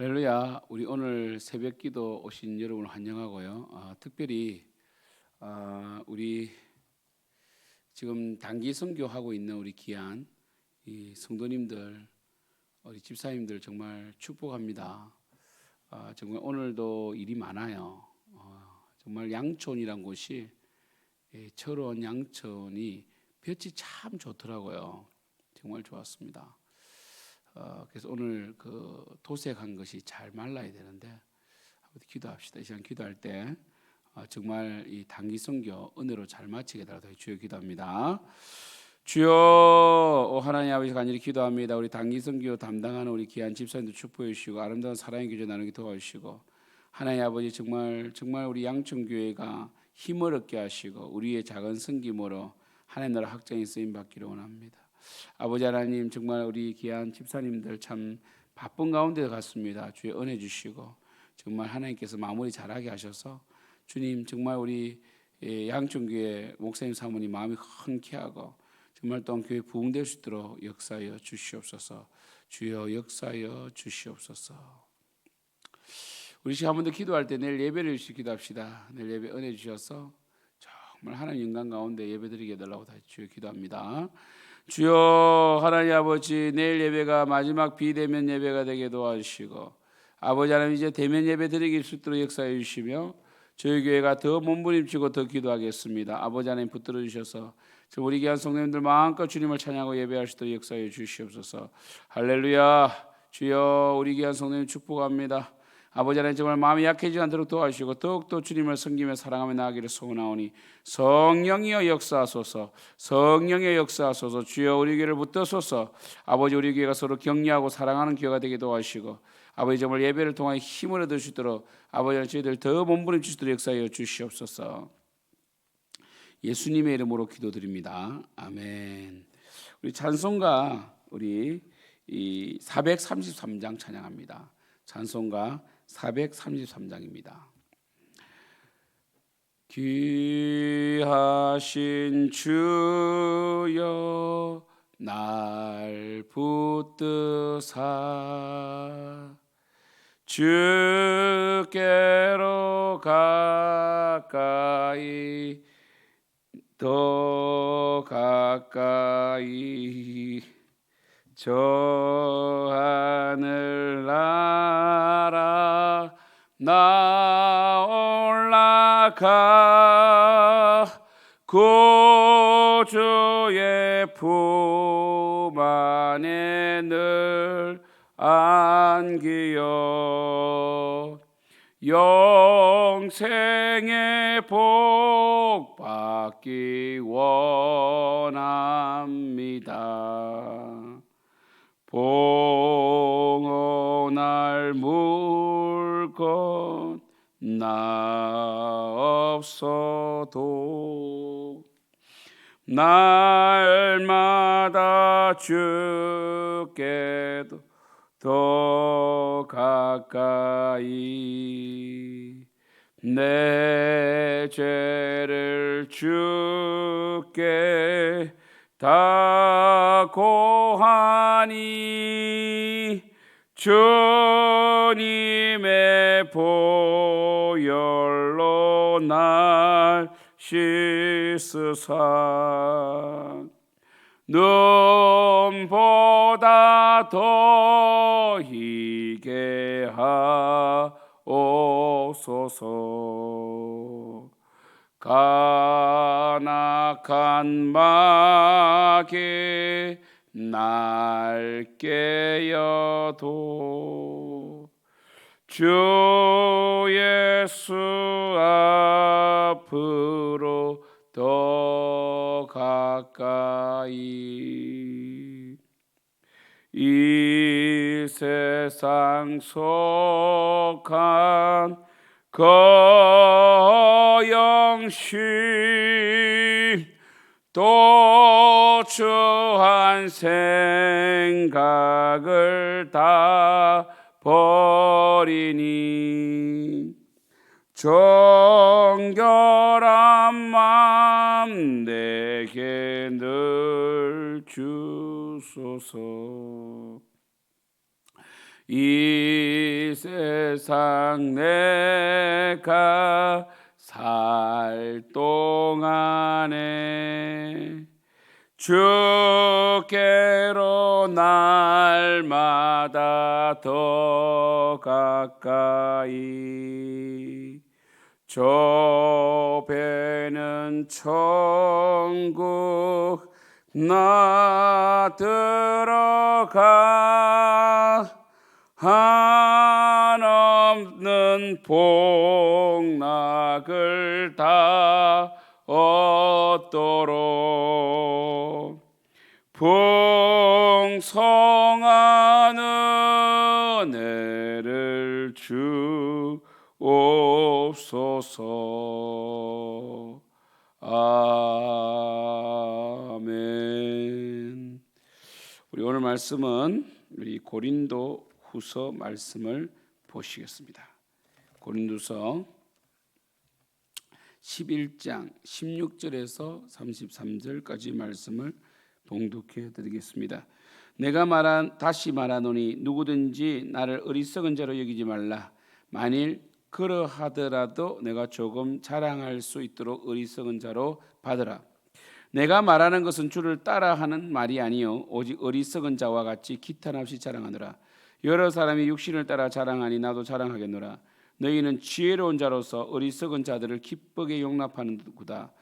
할렐루야. 우리 오늘 새벽기도 오신 여러분을 환영하고요. 특별히 우리 지금 단기 선교하고 있는 우리 귀한 이 성도님들, 우리 집사님들 정말 축복합니다. 정말 오늘도 일이 많아요. 정말 양촌이란 곳이 철원 양촌이 볕이 참 좋더라고요. 정말 좋았습니다. 그래서 오늘 그 도색한 것이 잘 말라야 되는데 기도합시다. 이 시간 기도할 때 정말 이 단기 선교 은혜로 잘 마치게 달라고 주여 기도합니다. 주여 하나님 아버지 간절히 기도합니다. 우리 단기 선교 담당하는 우리 귀한 집사님들 축복해 주시고 아름다운 사랑의 교제 나누게 도와주시고 하나님 아버지 정말 우리 양천교회가 힘을 얻게 하시고 우리의 작은 섬김으로 하나님 나라 확장에 쓰임 받기를 원합니다. 아버지 하나님 정말 우리 귀한 집사님들 참 바쁜 가운데 갔습니다. 주의 은혜 주시고 정말 하나님께서 마무리 잘하게 하셔서 주님 정말 우리 양천교회 목사님 사모님 마음이 흔쾌 하고 정말 또한 교회 부흥될 수 있도록 역사하여 주시옵소서. 주여 역사하여 주시옵소서. 우리 시간 한번 더 기도할 때 내일 예배를 주시 기도합시다. 내일 예배 은혜 주셔서 정말 하나님 영광 가운데 예배드리게 해달라고 다시 주여 기도합니다. 주여 하나님 아버지 내일 예배가 마지막 비대면 예배가 되게 도와주시고 아버지 하나님 이제 대면 예배 드리기 수 있도록 역사해 주시며 저희 교회가 더 몸부림치고 더 기도하겠습니다. 아버지 하나님 붙들어 주셔서 우리 귀한 성도님들 마음껏 주님을 찬양하고 예배할 수 있도록 역사해 주시옵소서. 할렐루야. 주여 우리 귀한 성도님 축복합니다. 아버지 하나님 정말 마음이 약해지지 않도록 도와주시고 더욱더 주님을 섬기며 사랑하며 나아가기를 소원하오니 성령이여 역사하소서. 성령의 역사하소서. 주여 우리 교회를 붙드소서. 아버지 우리 교회가 서로 격려하고 사랑하는 교회가 되게 도와주시고 아버지 정말 예배를 통하여 힘을 얻을 수 있도록 아버지 저희들 더 몸부림 주시도록 역사하여 주시옵소서. 예수님의 이름으로 기도드립니다. 아멘. 우리 찬송가 우리 이 433장 찬양합니다. 찬송가 433장입니다. 귀하신 주여 날 붙드사 주께로 가까이 더 가까이 저 하늘 나라 나 올라가 구주의 품 안에 늘 안기어 영생의 복 받기 원합니다. 봉헌할 물건 나 없어도 날마다 주께도 더 가까이 내 죄를 주께 다 고하니 주님의 보혈로 날 씻으사 눈보다 더 희게 하옵소서. 간악한 마귀 날 깨어도 주 예수 앞으로 더 가까이 이 세상 속한 거영심 또 추한 생각을 다 버리니 정결한 마음 내게 늘 주소서. 이 세상 내가 살 동안에 주께로 날마다 더 가까이 좁에는 천국 나 들어가 한없는 복락을 다 얻도록 풍성한 은혜를 주옵소서. 아멘. 우리 오늘 말씀은 우리 고린도 후서 말씀을 보시겠습니다. 고린도서 11장 16절에서 33절까지 말씀을 봉독해 드리겠습니다. 내가 다시 말하노니 누구든지 나를 어리석은 자로 여기지 말라. 만일 그러하더라도 내가 조금 자랑할 수 있도록 어리석은 자로 받으라. 내가 말하는 것은 주를 따라하는 말이 아니요 오직 어리석은 자와 같이 기탄없이 자랑하노라. 여러 사람이 육신을 따라 자랑하니 나도 자랑하겠노라. 너희는 지혜로운 자로서 어리석은 자들을 기쁘게 용납하는구다.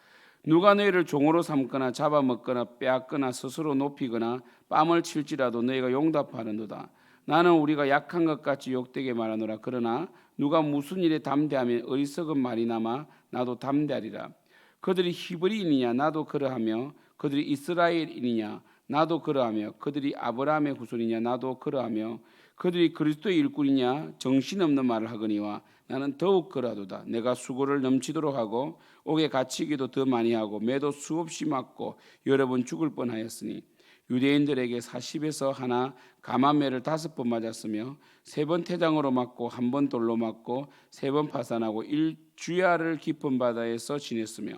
누가 너희를 종으로 삼거나 잡아먹거나 빼앗거나 스스로 높이거나 뺨을 칠지라도 너희가 용납하는도다. 나는 우리가 약한 것 같이 욕되게 말하노라. 그러나 누가 무슨 일에 담대하면 어리석은 말이 남아 나도 담대하리라. 그들이 히브리인이냐 나도 그러하며 그들이 이스라엘인이냐 나도 그러하며 그들이 아브라함의 후손이냐 나도 그러하며 그들이 그리스도의 일꾼이냐 정신없는 말을 하거니와 나는 더욱 그러하도다. 내가 수고를 넘치도록 하고 옥에 갇히기도 더 많이 하고 매도 수없이 맞고 여러 번 죽을 뻔하였으니 유대인들에게 40에서 하나 가만매를 5번 맞았으며 3번 태장으로 맞고 1번 돌로 맞고 3번 파산하고 1주야를 깊은 바다에서 지냈으며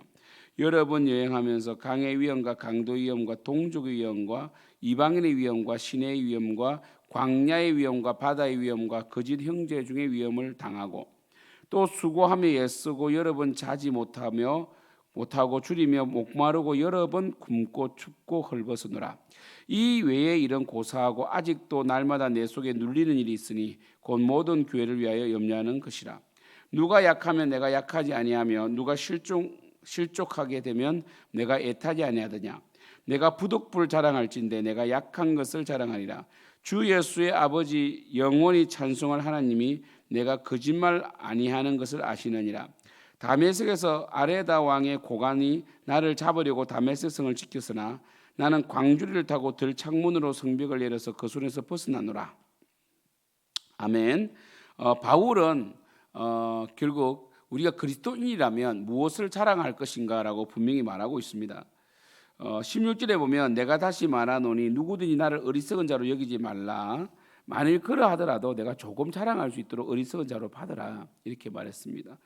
여러 번 여행하면서 강의 위험과 강도의 위험과 동족의 위험과 이방인의 위험과 시내의 위험과 광야의 위험과 바다의 위험과 거짓 형제 중의 위험을 당하고 또 수고하며 애쓰고 여러 번 자지 못하고 줄이며 목마르고 여러 번 굶고 춥고 헐벗으노라. 이 외에 이런 고사하고 아직도 날마다 내 속에 눌리는 일이 있으니 곧 모든 교회를 위하여 염려하는 것이라. 누가 약하면 내가 약하지 아니하며 누가 실족하게 되면 내가 애타지 아니하더냐. 내가 부득불 자랑할진대 내가 약한 것을 자랑하리라. 주 예수의 아버지 영원히 찬송할 하나님이 내가 거짓말 아니하는 것을 아시느니라. 다메섹에서 아레다 왕의 고관이 나를 잡으려고 다메섹 성을 지켰으나 나는 광주리를 타고 들 창문으로 성벽을 내려서 그 손에서 벗어나노라. 아멘. 바울은 결국 우리가 그리스도인이라면 무엇을 자랑할 것인가라고 분명히 말하고 있습니다. 16절에 보면 내가 다시 말하노니 누구든지 나를 어리석은 자로 여기지 말라. 만일 그러하더라도 내가 조금 자랑할 수 있도록 어리석은 자로 받으라. 이렇게 말했습니다.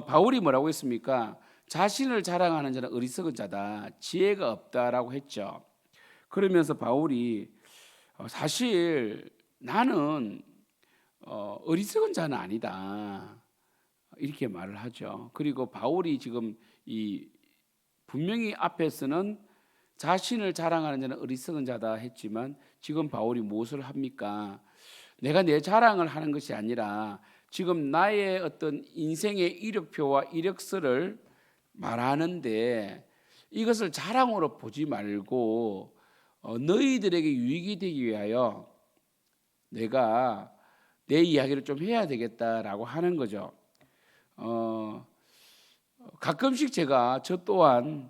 바울이 뭐라고 했습니까? 자신을 자랑하는 자는 어리석은 자다. 지혜가 없다라고 했죠. 그러면서 바울이 사실 나는 어리석은 자는 아니다. 이렇게 말을 하죠. 그리고 바울이 지금 분명히 앞에서는 자신을 자랑하는 자는 어리석은 자다 했지만 지금 바울이 무엇을 합니까? 내가 내 자랑을 하는 것이 아니라 지금 나의 어떤 인생의 이력표와 이력서를 말하는데 이것을 자랑으로 보지 말고 너희들에게 유익이 되기 위하여 내가 내 이야기를 좀 해야 되겠다라고 하는 거죠. 가끔씩 저 또한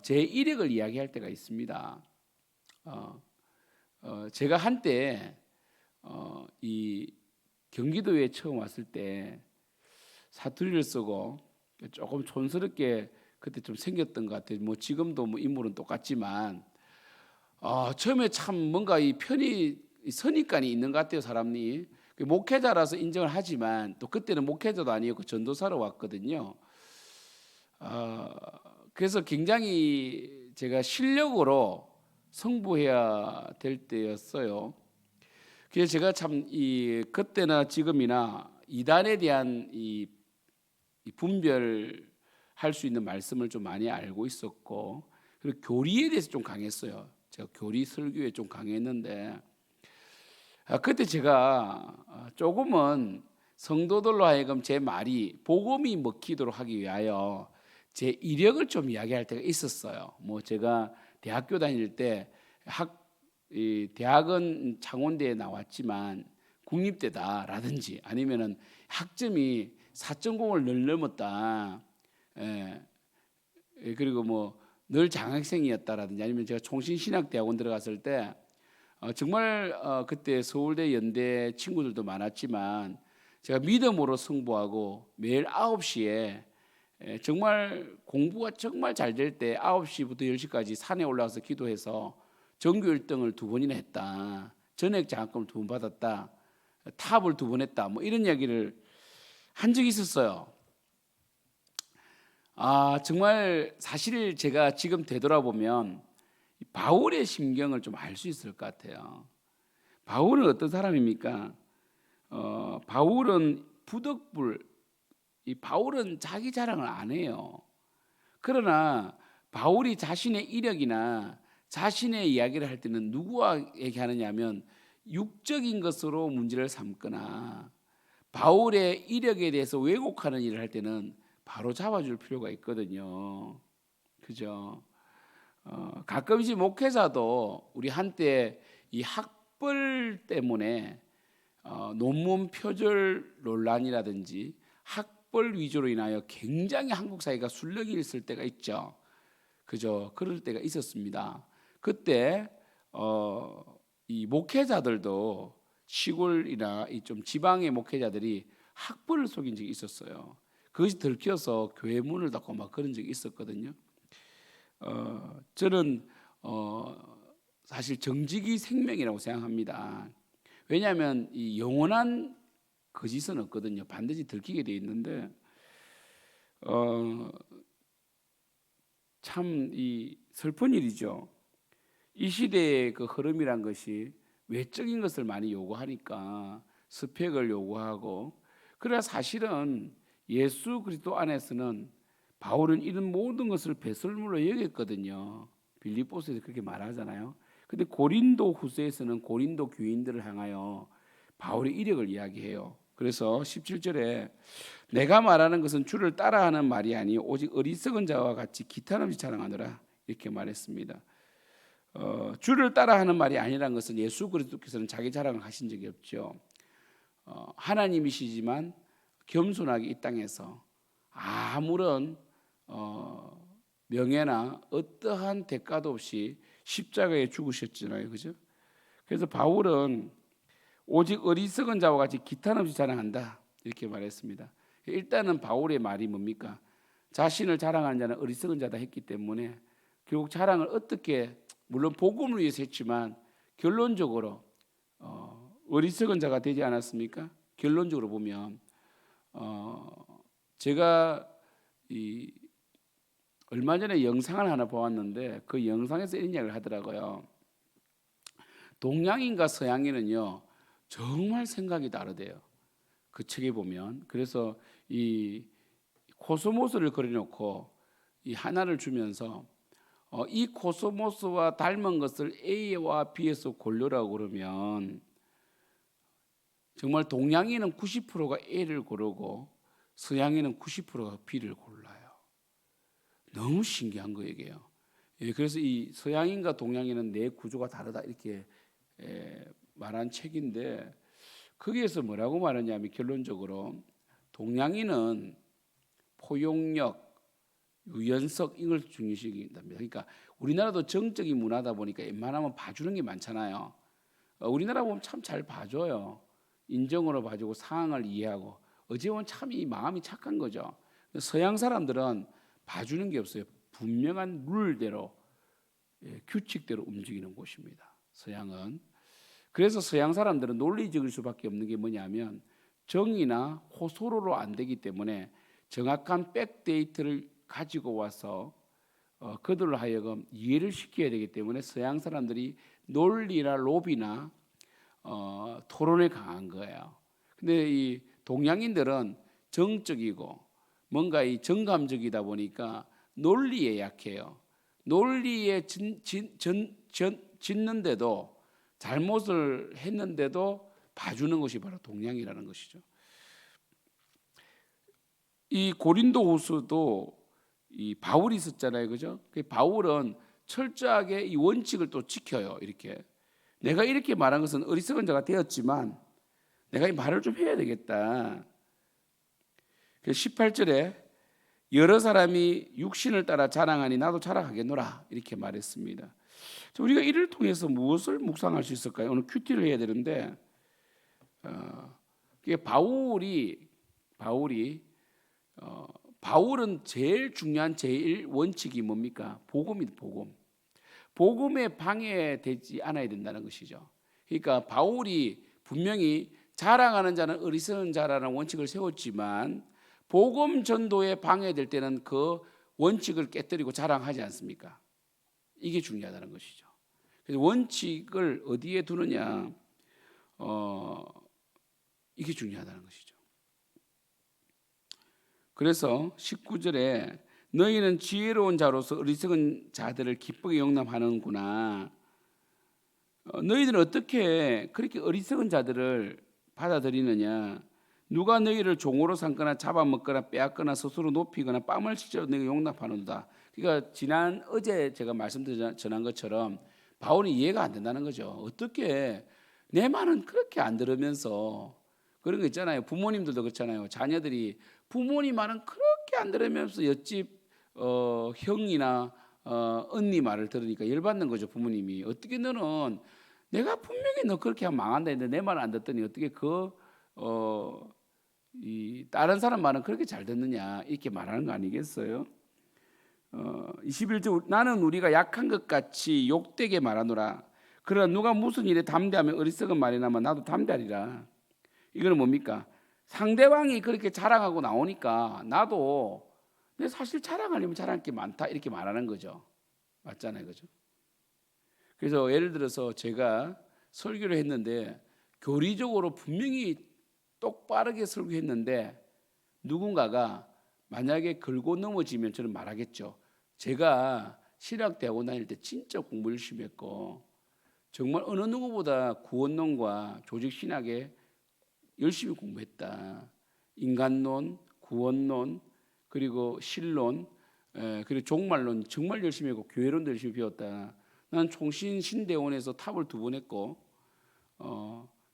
제 이력을 이야기할 때가 있습니다. 제가 한때 이 경기도에 처음 왔을 때 사투리를 쓰고 조금 촌스럽게 그때 좀 생겼던 것 같아요. 뭐 지금도 뭐 인물은 똑같지만 처음에 참 뭔가 이 선입관이 있는 것 같아요. 사람이 목회자라서 인정을 하지만 또 그때는 목회자도 아니었고 전도사로 왔거든요. 그래서 굉장히 제가 실력으로 승부해야 될 때였어요. 그래서 제가 참 이 그때나 지금이나 이단에 대한 이 분별할 수 있는 말씀을 좀 많이 알고 있었고, 그리고 교리에 대해서 좀 강했어요. 제가 교리 설교에 좀 강했는데, 그때 제가 조금은 성도들로 하여금 제 말이 복음이 먹히도록 하기 위하여 제 이력을 좀 이야기할 때가 있었어요. 뭐 제가 대학교 다닐 때 이 대학은 창원대에 나왔지만 국립대다라든지, 아니면은 학점이 4.0을 늘 넘었다. 예. 그리고 뭐 늘 장학생이었다라든지, 아니면 제가 총신신학대학원 들어갔을 때 정말 그때 서울대 연대 친구들도 많았지만 제가 믿음으로 승부하고 매일 9시에 정말 공부가 정말 잘 될 때 9시부터 10시까지 산에 올라가서 기도해서 전교 1등을 2번이나 했다. 전액 장학금을 2번 받았다. 탑을 2번 했다. 뭐 이런 이야기를 한 적이 있었어요. 정말 사실 제가 지금 되돌아보면 바울의 심경을 좀 알 수 있을 것 같아요. 바울은 어떤 사람입니까? 바울은 부덕불, 이 바울은 자기 자랑을 안 해요. 그러나 바울이 자신의 이력이나 자신의 이야기를 할 때는 누구와 얘기하느냐면 육적인 것으로 문제를 삼거나 바울의 이력에 대해서 왜곡하는 일을 할 때는 바로 잡아줄 필요가 있거든요. 그죠? 가끔씩 목회자도 우리 한때 이 학벌 때문에 논문 표절 논란이라든지 학벌 위주로 인하여 굉장히 한국 사회가 술렁이 있을 때가 있죠. 그죠? 그럴 때가 있었습니다. 그때 이 목회자들도 시골이나 이 좀 지방의 목회자들이 학벌을 속인 적이 있었어요. 그것이 들켜서 교회 문을 닫고 막 그런 적이 있었거든요. 저는 사실 정직이 생명이라고 생각합니다. 왜냐하면 이 영원한 거짓은 없거든요. 반드시 들키게 돼 있는데 참 이 슬픈 일이죠. 이 시대의 그 흐름이란 것이 외적인 것을 많이 요구하니까 스펙을 요구하고, 그러나 사실은 예수 그리스도 안에서는 바울은 이런 모든 것을 배설물로 여겼거든요. 빌립보서에서 그렇게 말하잖아요. 근데 고린도 후서에서는 고린도 교인들을 향하여 바울의 이력을 이야기해요. 그래서 17절에 내가 말하는 것은 주를 따라하는 말이 아니 오직 어리석은 자와 같이 기탄없이 자랑하노라, 이렇게 말했습니다. 주를 따라하는 말이 아니라는 것은 예수 그리스도께서는 자기 자랑을 하신 적이 없죠. 하나님이시지만 겸손하게 이 땅에서 아무런 명예나 어떠한 대가도 없이 십자가에 죽으셨잖아요. 그죠? 그래서 바울은 오직 어리석은 자와 같이 기탄없이 자랑한다, 이렇게 말했습니다. 일단은 바울의 말이 뭡니까? 자신을 자랑하는 자는 어리석은 자다 했기 때문에 결국 자랑을 어떻게, 물론 복음을 위해서 했지만 결론적으로 어리석은 자가 되지 않았습니까? 결론적으로 보면 제가 얼마 전에 영상을 하나 보았는데 그 영상에서 이런 이야기를 하더라고요. 동양인과 서양인은요 정말 생각이 다르대요. 그 책에 보면. 그래서 이 코스모스를 그려놓고 이 하나를 주면서 이 코스모스와 닮은 것을 A와 B에서 고르라고 그러면 정말 동양인은 90%가 A를 고르고 서양인은 90%가 B를 골라요. 너무 신기한 거예요. 그래서 이 서양인과 동양인은 내 구조가 다르다, 이렇게 말한 책인데, 거기에서 뭐라고 말하냐면 결론적으로 동양인은 포용력, 유연성, 이걸 중요시합니다. 그러니까 우리나라도 정적인 문화다 보니까 웬만하면 봐주는 게 많잖아요. 우리나라 보면 참 잘 봐줘요. 인정으로 봐주고 상황을 이해하고, 어찌 보면 참 이 마음이 착한 거죠. 서양 사람들은 봐주는 게 없어요. 분명한 룰대로, 규칙대로 움직이는 곳입니다. 서양은. 그래서 서양 사람들은 논리적일 수밖에 없는 게 뭐냐면 정의나 호소로로 안 되기 때문에 정확한 백데이터를 가지고 와서 그들로 하여금 이해를 시켜야 되기 때문에 서양 사람들이 논리나 로비나 토론에 강한 거예요. 근데 이 동양인들은 정적이고 뭔가 이 정감적이다 보니까 논리에 약해요. 논리에 짓는데도 잘못을 했는데도 봐주는 것이 바로 동양이라는 것이죠. 이 고린도후서도 이 바울이 썼잖아요, 그죠? 그 바울은 철저하게 이 원칙을 또 지켜요. 이렇게 내가 이렇게 말한 것은 어리석은 자가 되었지만 내가 이 말을 좀 해야 되겠다. 18절에 여러 사람이 육신을 따라 자랑하니 나도 자랑하겠노라 이렇게 말했습니다. 우리가 이를 통해서 무엇을 묵상할 수 있을까요? 오늘 큐티를 해야 되는데 바울은 제일 중요한 제일 원칙이 뭡니까? 복음입니다. 복음에 방해되지 않아야 된다는 것이죠. 그러니까 바울이 분명히 자랑하는 자는 어리석은 자라는 원칙을 세웠지만 복음 전도에 방해될 때는 그 원칙을 깨뜨리고 자랑하지 않습니까? 이게 중요하다는 것이죠. 그래서 원칙을 어디에 두느냐, 이게 중요하다는 것이죠. 그래서 19절에 너희는 지혜로운 자로서 어리석은 자들을 기쁘게 용납하는구나. 너희들은 어떻게 그렇게 어리석은 자들을 받아들이느냐? 누가 너희를 종으로 삼거나 잡아먹거나 빼앗거나 스스로 높이거나 뺨을 치려 너희가 용납하는다. 그러니까 어제 제가 전한 것처럼 바울이 이해가 안 된다는 거죠. 어떻게 내 말은 그렇게 안 들으면서 그런 거 있잖아요. 부모님들도 그렇잖아요. 자녀들이 부모님 말은 그렇게 안 들으면서 옆집 형이나 언니 말을 들으니까 열받는 거죠. 부모님이 어떻게 너는 내가 분명히 너 그렇게 하면 망한다 했는데 내 말을 안 듣더니 어떻게 이 다른 사람 말은 그렇게 잘 듣느냐 이렇게 말하는 거 아니겠어요? 21절 나는 우리가 약한 것 같이 욕되게 말하노라. 그러나 누가 무슨 일에 담대하면 어리석은 말이나마 나도 담대하리라. 이거는 뭡니까? 상대방이 그렇게 자랑하고 나오니까 나도 근데 사실 자랑하려면 자랑할 게 많다 이렇게 말하는 거죠. 맞잖아요, 그죠? 그래서 예를 들어서 제가 설교를 했는데 교리적으로 분명히 똑바르게 설교했는데 누군가가 만약에 걸고 넘어지면 저는 말하겠죠. 제가 신학대학원 다닐 때 진짜 공부 열심히 했고 정말 어느 누구보다 구원론과 조직신학에 열심히 공부했다. 인간론, 구원론, 그리고 신론, 그리고 종말론 정말 열심히 했고 교회론도 열심히 배웠다. 난 총신 신대원에서 탑을 2번 했고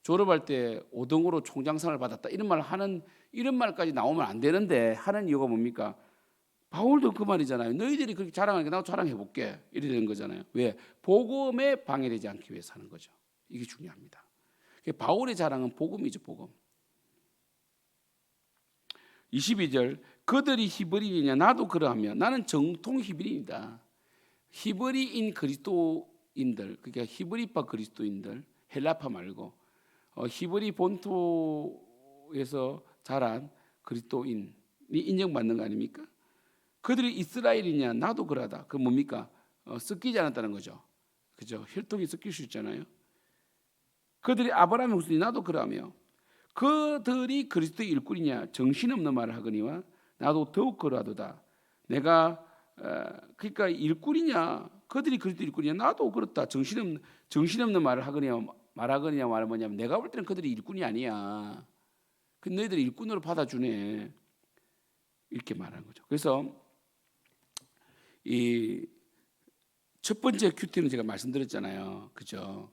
졸업할 때 5등으로 총장상을 받았다. 이런 말까지 나오면 안 되는데 하는 이유가 뭡니까? 바울도 그 말이잖아요. 너희들이 그렇게 자랑하니까 나도 자랑해 볼게. 이래 되는 거잖아요. 왜? 복음에 방해되지 않기 위해서 하는 거죠. 이게 중요합니다. 바울의 자랑은 복음이죠, 복음. 22절 그들이 히브리인이냐 나도 그러하며 나는 정통 히브리인이다. 히브리인 그리스도인들, 그러니까 히브리파 그리스도인들, 헬라파 말고 히브리 본토에서 자란 그리스도인이 인정받는 거 아닙니까? 그들이 이스라엘이냐 나도 그러하다. 그 뭡니까? 섞이지 않았다는 거죠. 그죠? 혈통이 섞일 수 있잖아요. 그들이 아브라함의 후손이 나도 그러하며 그들이 그리스도의 일꾼이냐 정신없는 말을 하거니와 나도 더욱 그러하도다. 내가 그러니까 일꾼이냐 그들이 그리스도 일꾼이냐 나도 그렇다. 정신없는 말을 하거니와 말하거니와 말은 뭐냐면 내가 볼 때는 그들이 일꾼이 아니야. 그 너희들이 일꾼으로 받아주네. 이렇게 말하는 거죠. 그래서 이 첫 번째 큐티는 제가 말씀드렸잖아요. 그죠?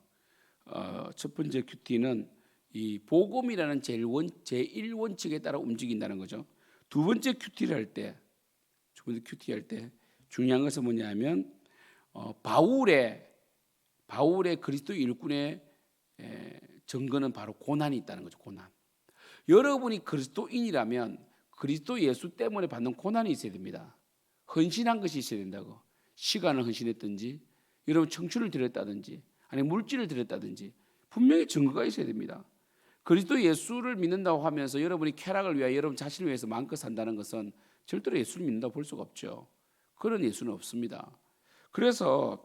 첫 번째 큐티는 이 복음이라는 제1원칙에 따라 움직인다는 거죠. 두 번째 큐티를 할 때, 중요한 것은 뭐냐면 바울의 그리스도 일꾼의 증거는 바로 고난이 있다는 거죠. 고난. 여러분이 그리스도인이라면 그리스도 예수 때문에 받는 고난이 있어야 됩니다. 헌신한 것이 있어야 된다고. 시간을 헌신했든지, 여러분 청춘을 드렸다든지, 아니 물질을 드렸다든지 분명히 증거가 있어야 됩니다. 그리스도 예수를 믿는다고 하면서 여러분이 쾌락을 위하여 여러분 자신을 위해서 마음껏 산다는 것은 절대로 예수를 믿는다고 볼 수가 없죠. 그런 예수는 없습니다. 그래서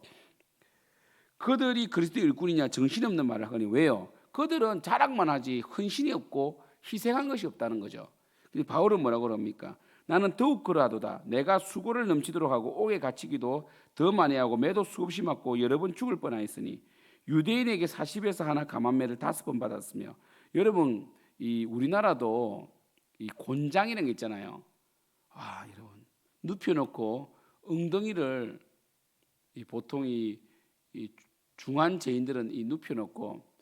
그들이 그리스도 일꾼이냐 정신없는 말을 하거니 왜요? 그들은 자랑만 하지 헌신이 없고 희생한 것이 없다는 거죠. 근데 바울은 뭐라고 그럽니까? 나는 더욱 그러하도다. 내가 수고를 넘치도록 하고 옥에 갇히기도 더 많이 하고 매도 수없이 맞고 여러 번 죽을 뻔하였으니 유대인에게 40에서 하나 감한매를 5번 받았으며. 여러분, 이 우리나라도 이 곤장이라는 게 있잖아요. 아, 여러분, 눕혀놓고 엉덩이를 보통 이 중한 죄인들은 이 눕혀놓고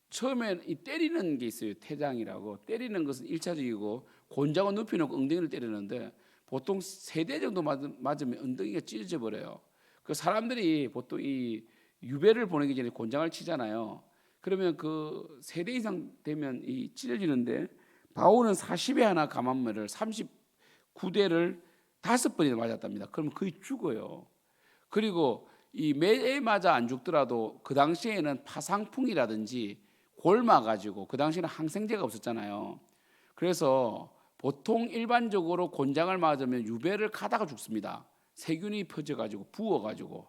처음엔 이 때리는 게 있어요. 태장이라고. 때리는 것은 1차적이고 곤장은 눕혀놓고 엉덩이를 때리는데 보통 3대 정도 맞으면 엉덩이가 찢어져 버려요. 그 사람들이 보통 이 유배를 보내기 전에 곤장을 치잖아요. 그러면 그 3대 이상 되면 이 찢어지는데 바울은 40에 하나 감한매를 39대를 5번이나 맞았답니다. 그러면 거의 죽어요. 그리고 이 매에 맞아 안 죽더라도 그 당시에는 파상풍이라든지 골마가지고 그 당시에는 항생제가 없었잖아요. 그래서 보통 일반적으로 곤장을 맞으면 유배를 가다가 죽습니다. 세균이 퍼져가지고 부어가지고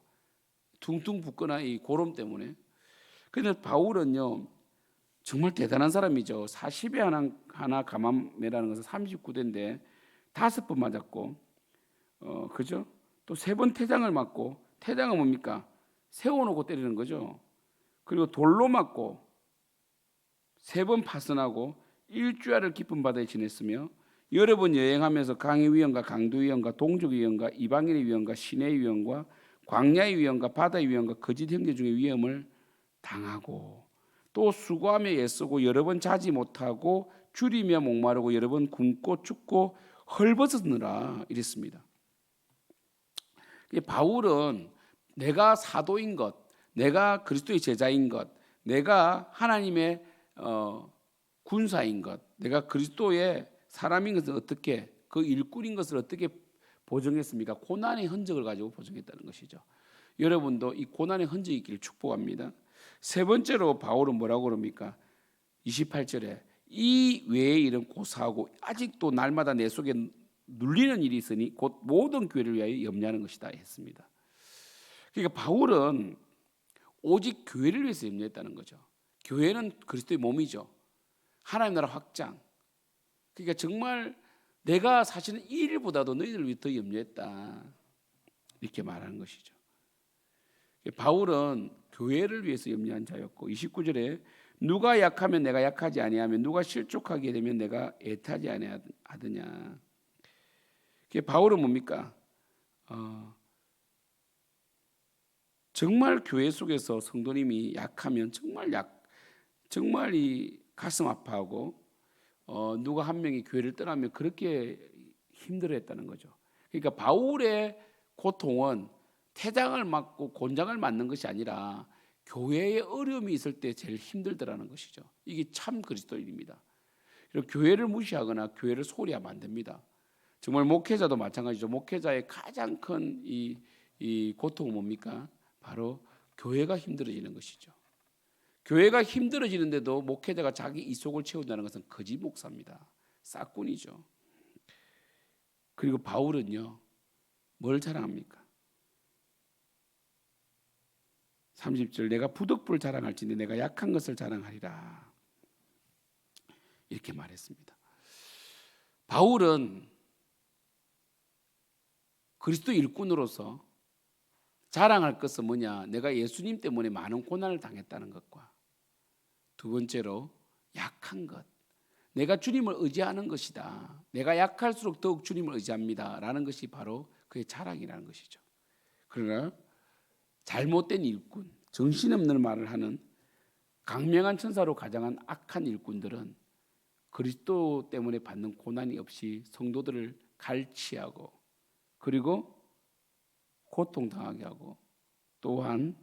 퉁퉁 붓거나 이 고름 때문에. 그런데 바울은요 정말 대단한 사람이죠. 40에 하나 감한매라는 것은 39대인데 5번 맞았고, 그죠? 또 3번 태장을 맞고, 태장은 뭡니까? 세워놓고 때리는 거죠. 그리고 돌로 맞고 3번 파선하고 일주야를 깊은 바다에 지냈으며 여러 번 여행하면서 강의 위험과 강도 위험과 동족 위험과 이방인의 위험과 시내의 위험과 광야의 위험과 바다의 위험과 거짓 형제 중의 위험을 당하고 또 수고하며 애쓰고 여러 번 자지 못하고 줄이며 목마르고 여러 번 굶고 춥고 헐벗었느라 이랬습니다. 바울은 내가 사도인 것, 내가 그리스도의 제자인 것, 내가 하나님의 군사인 것, 내가 그리스도의 사람인 것을 어떻게, 그 일꾼인 것을 어떻게 보정했습니까? 고난의 흔적을 가지고 보정했다는 것이죠. 여러분도 이 고난의 흔적이 있기를 축복합니다. 세 번째로 바울은 뭐라고 그럽니까? 28절에 이 외의 일은 고사하고 아직도 날마다 내 속에 눌리는 일이 있으니 곧 모든 교회를 위하여 염려하는 것이다 했습니다. 그러니까 바울은 오직 교회를 위해서 염려했다는 거죠. 교회는 그리스도의 몸이죠. 하나님 나라 확장. 그러니까 정말 내가 사실은 이 일보다도 너희들을 위해 더 염려했다 이렇게 말하는 것이죠. 바울은 교회를 위해서 염려한 자였고 29절에 누가 약하면 내가 약하지 아니하며 누가 실족하게 되면 내가 애타지 아니하느냐. 바울은 뭡니까? 정말 교회 속에서 성도님이 약하면 정말 이 가슴 아파하고 누가 한 명이 교회를 떠나면 그렇게 힘들어했다는 거죠. 그러니까 바울의 고통은 태장을 맞고 곤장을 맞는 것이 아니라 교회에 어려움이 있을 때 제일 힘들더라는 것이죠. 이게 참 그리스도인입니다. 그리고 교회를 무시하거나 교회를 소홀히하면 안 됩니다. 정말 목회자도 마찬가지죠. 목회자의 가장 큰 이 고통은 뭡니까? 바로 교회가 힘들어지는 것이죠. 교회가 힘들어지는데도 목회자가 자기 이속을 채운다는 것은 거짓 목사입니다. 싹군이죠. 그리고 바울은요, 뭘 자랑합니까? 30절 내가 부득불 자랑할지니 내가 약한 것을 자랑하리라 이렇게 말했습니다. 바울은 그리스도 일꾼으로서 자랑할 것은 뭐냐? 내가 예수님 때문에 많은 고난을 당했다는 것과 두 번째로 약한 것. 내가 주님을 의지하는 것이다. 내가 약할수록 더욱 주님을 의지합니다. 라는 것이 바로 그의 자랑이라는 것이죠. 그러나 잘못된 일꾼, 정신없는 말을 하는 강명한 천사로 가장한 악한 일꾼들은 그리스도 때문에 받는 고난이 없이 성도들을 갈취하고 그리고 고통당하게 하고 또한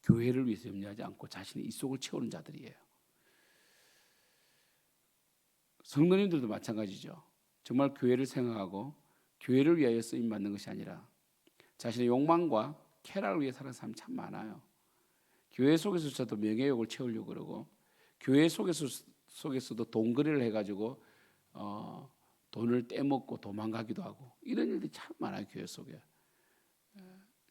교회를 위해서 염려하지 않고 자신의 이속을 채우는 자들이에요. 성도님들도 마찬가지죠. 정말 교회를 생각하고 교회를 위하여 쓰임받는 것이 아니라 자신의 욕망과 쾌락을 위해 사는 사람이 참 많아요. 교회 속에서도 명예욕을 채우려고 그러고 교회 속에서도 돈거래를 해가지고 돈을 떼먹고 도망가기도 하고 이런 일들이 참 많아요. 교회 속에.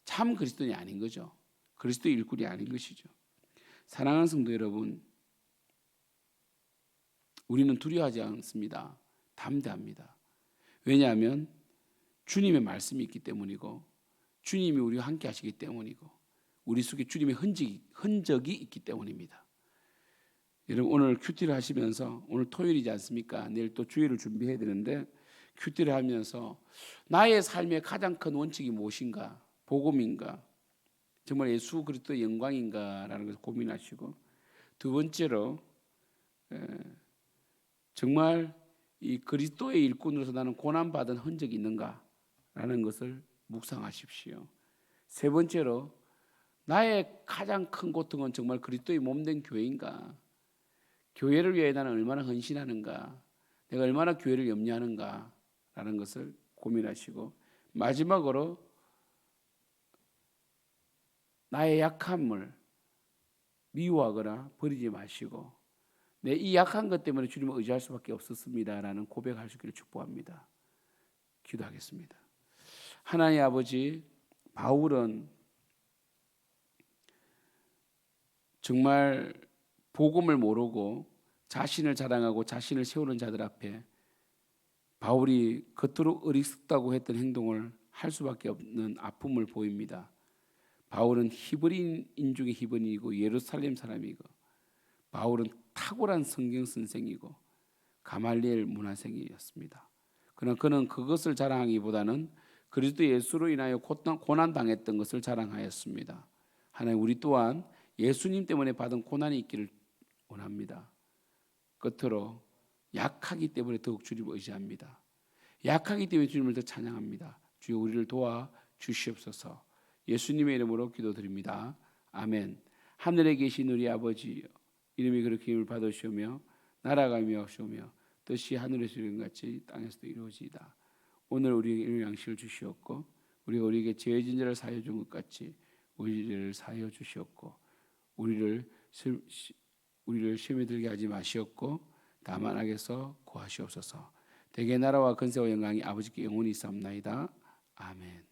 참 그리스도인이 아닌 거죠. 그리스도의 일꾼이 아닌 것이죠. 사랑하는 성도 여러분, 우리는 두려워하지 않습니다. 담대합니다. 왜냐하면 주님의 말씀이 있기 때문이고 주님이 우리와 함께 하시기 때문이고 우리 속에 주님의 흔적이 있기 때문입니다. 여러분 오늘 큐티를 하시면서 오늘 토요일이지 않습니까? 내일 또 주일을 준비해야 되는데 큐티를 하면서 나의 삶의 가장 큰 원칙이 무엇인가? 복음인가? 정말 예수 그리스도의 영광인가라는 것을 고민하시고 두 번째로 정말 이 그리스도의 일꾼으로서 나는 고난받은 흔적이 있는가라는 것을 묵상하십시오. 세 번째로 나의 가장 큰 고통은 정말 그리스도의 몸된 교회인가? 교회를 위해 나는 얼마나 헌신하는가? 내가 얼마나 교회를 염려하는가라는 것을 고민하시고 마지막으로 나의 약함을 미워하거나 버리지 마시고 내 이 약한 것 때문에 주님을 의지할 수밖에 없었습니다라는 고백할 수 있기를 축복합니다. 기도하겠습니다. 하나님 아버지, 바울은 정말 복음을 모르고 자신을 자랑하고 자신을 세우는 자들 앞에 바울이 겉으로 어리석다고 했던 행동을 할 수밖에 없는 아픔을 보입니다. 바울은 히브리인 중에 히브리인이고 예루살렘 사람이고 바울은 탁월한 성경 선생이고 가말리엘 문화생이었습니다. 그러나 그는 그것을 자랑하기보다는 그리스도 예수로 인하여 고난 당했던 것을 자랑하였습니다. 하나님 우리 또한 예수님 때문에 받은 고난이 있기를 원합니다. 끝으로 약하기 때문에 더욱 주님을 의지합니다. 약하기 때문에 주님을 더 찬양합니다. 주여 우리를 도와 주시옵소서. 예수님의 이름으로 기도드립니다. 아멘. 하늘에 계신 우리 아버지 이름이 그렇게 힘을 받으시오며 나라가 임하시오며 뜻이 하늘에서 이룬 같이 땅에서도 이루어지이다. 오늘 우리에게 일용 양식을 주시옵고 우리가 우리에게 죄진 자를 사하여 준 것 같이 우리를 사하여 주시옵고 우리를 시험에 들게 하지 마시옵고 다만 악에서 구하시옵소서. 대개 나라와 권세와 영광이 아버지께 영원히 있사옵나이다. 아멘.